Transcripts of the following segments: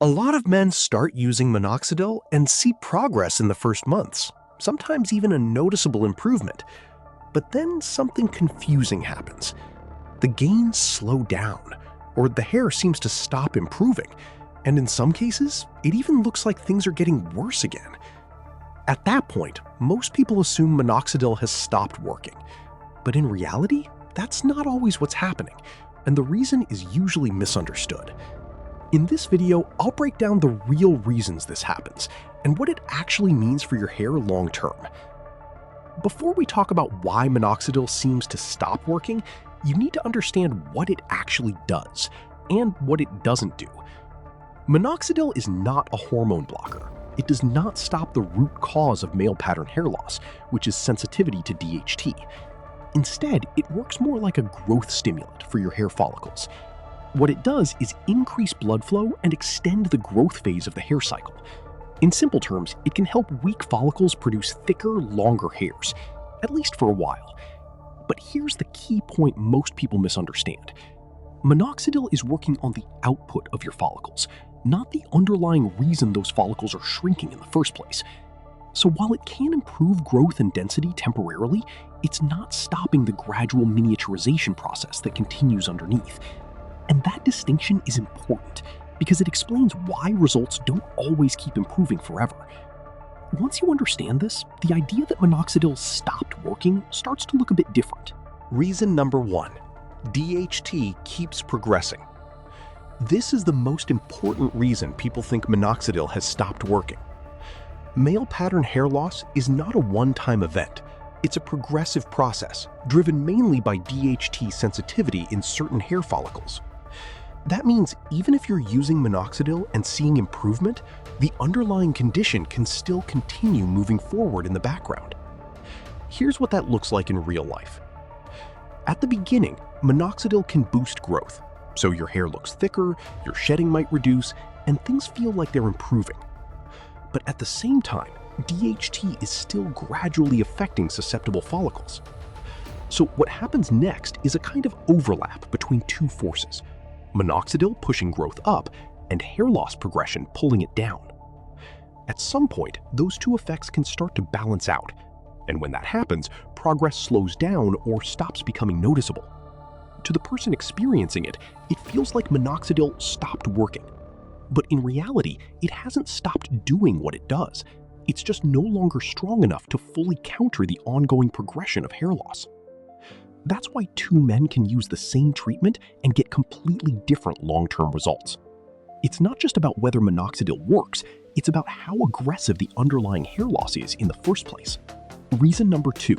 A lot of men start using minoxidil and see progress in the first months, sometimes even a noticeable improvement. But then something confusing happens. The gains slow down, or the hair seems to stop improving, and in some cases, it even looks like things are getting worse again. At that point, most people assume minoxidil has stopped working. But in reality, that's not always what's happening, and the reason is usually misunderstood. In this video, I'll break down the real reasons this happens and what it actually means for your hair long term. Before we talk about why minoxidil seems to stop working, you need to understand what it actually does and what it doesn't do. Minoxidil is not a hormone blocker. It does not stop the root cause of male pattern hair loss, which is sensitivity to DHT. Instead, it works more like a growth stimulant for your hair follicles. What it does is increase blood flow and extend the growth phase of the hair cycle. In simple terms, it can help weak follicles produce thicker, longer hairs, at least for a while. But here's the key point most people misunderstand. Minoxidil is working on the output of your follicles, not the underlying reason those follicles are shrinking in the first place. So while it can improve growth and density temporarily, it's not stopping the gradual miniaturization process that continues underneath. And that distinction is important because it explains why results don't always keep improving forever. Once you understand this, the idea that minoxidil stopped working starts to look a bit different. Reason number 1. DHT keeps progressing. This is the most important reason people think minoxidil has stopped working. Male pattern hair loss is not a one-time event. It's a progressive process, driven mainly by DHT sensitivity in certain hair follicles. That means even if you're using minoxidil and seeing improvement, the underlying condition can still continue moving forward in the background. Here's what that looks like in real life. At the beginning, minoxidil can boost growth, so your hair looks thicker, your shedding might reduce, and things feel like they're improving. But at the same time, DHT is still gradually affecting susceptible follicles. So what happens next is a kind of overlap between two forces: minoxidil pushing growth up and hair loss progression pulling it down. At some point, those two effects can start to balance out, and when that happens, progress slows down or stops becoming noticeable. To the person experiencing it, it feels like minoxidil stopped working. But in reality, it hasn't stopped doing what it does. It's just no longer strong enough to fully counter the ongoing progression of hair loss. That's why two men can use the same treatment and get completely different long-term results. It's not just about whether minoxidil works, it's about how aggressive the underlying hair loss is in the first place. Reason number 2,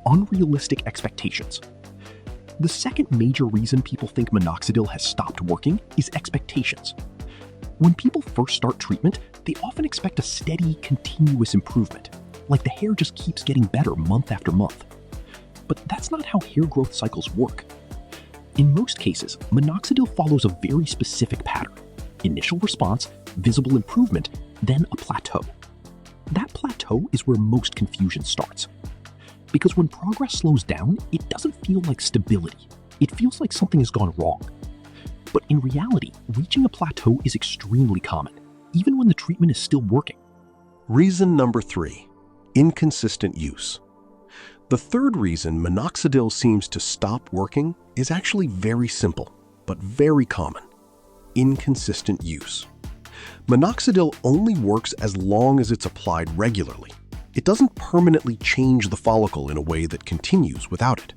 unrealistic expectations. The second major reason people think minoxidil has stopped working is expectations. When people first start treatment, they often expect a steady, continuous improvement, like the hair just keeps getting better month after month. But that's not how hair growth cycles work. In most cases, minoxidil follows a very specific pattern: initial response, visible improvement, then a plateau. That plateau is where most confusion starts. Because when progress slows down, it doesn't feel like stability. It feels like something has gone wrong. But in reality, reaching a plateau is extremely common, even when the treatment is still working. Reason number 3, inconsistent use. The third reason minoxidil seems to stop working is actually very simple, but very common: inconsistent use. Minoxidil only works as long as it's applied regularly. It doesn't permanently change the follicle in a way that continues without it.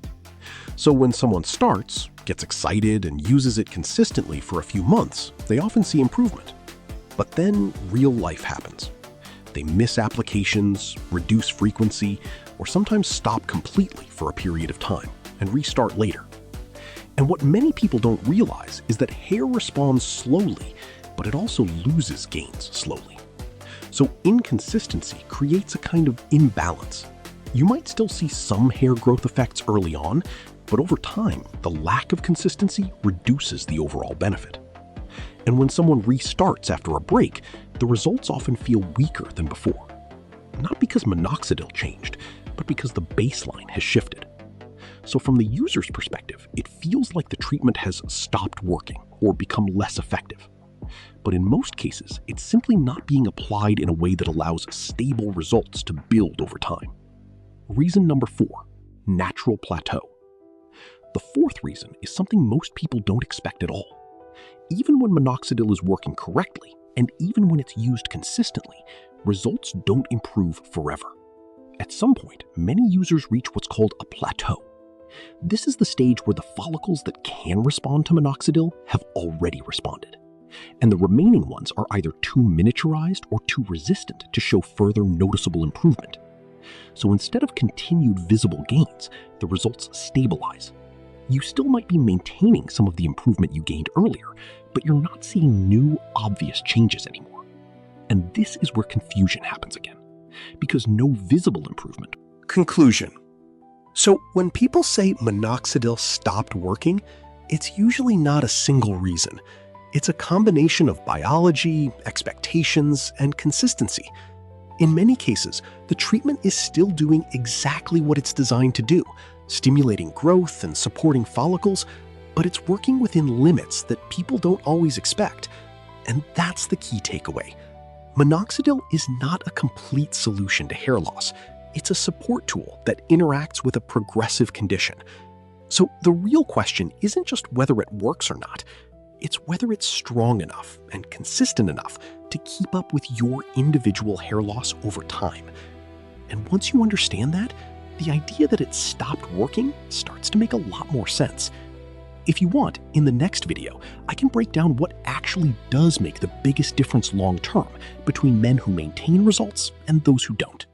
So when someone starts, gets excited, and uses it consistently for a few months, they often see improvement. But then real life happens. They miss applications, reduce frequency, or sometimes stop completely for a period of time and restart later. And what many people don't realize is that hair responds slowly, but it also loses gains slowly. So inconsistency creates a kind of imbalance. You might still see some hair growth effects early on, but over time, the lack of consistency reduces the overall benefit. And when someone restarts after a break, the results often feel weaker than before. Not because minoxidil changed, but because the baseline has shifted. So from the user's perspective, it feels like the treatment has stopped working or become less effective. But in most cases, it's simply not being applied in a way that allows stable results to build over time. Reason number 4, natural plateau. The fourth reason is something most people don't expect at all. Even when minoxidil is working correctly, and even when it's used consistently, results don't improve forever. At some point, many users reach what's called a plateau. This is the stage where the follicles that can respond to minoxidil have already responded, and the remaining ones are either too miniaturized or too resistant to show further noticeable improvement. So instead of continued visible gains, the results stabilize. You still might be maintaining some of the improvement you gained earlier, but you're not seeing new, obvious changes anymore. And this is where confusion happens again, because no visible improvement. Conclusion. So when people say minoxidil stopped working, it's usually not a single reason. It's a combination of biology, expectations, and consistency. In many cases, the treatment is still doing exactly what it's designed to do, stimulating growth and supporting follicles, but it's working within limits that people don't always expect. And that's the key takeaway. Minoxidil is not a complete solution to hair loss. It's a support tool that interacts with a progressive condition. So the real question isn't just whether it works or not. It's whether it's strong enough and consistent enough to keep up with your individual hair loss over time. And once you understand that, the idea that it stopped working starts to make a lot more sense. If you want, in the next video, I can break down what actually does make the biggest difference long-term between men who maintain results and those who don't.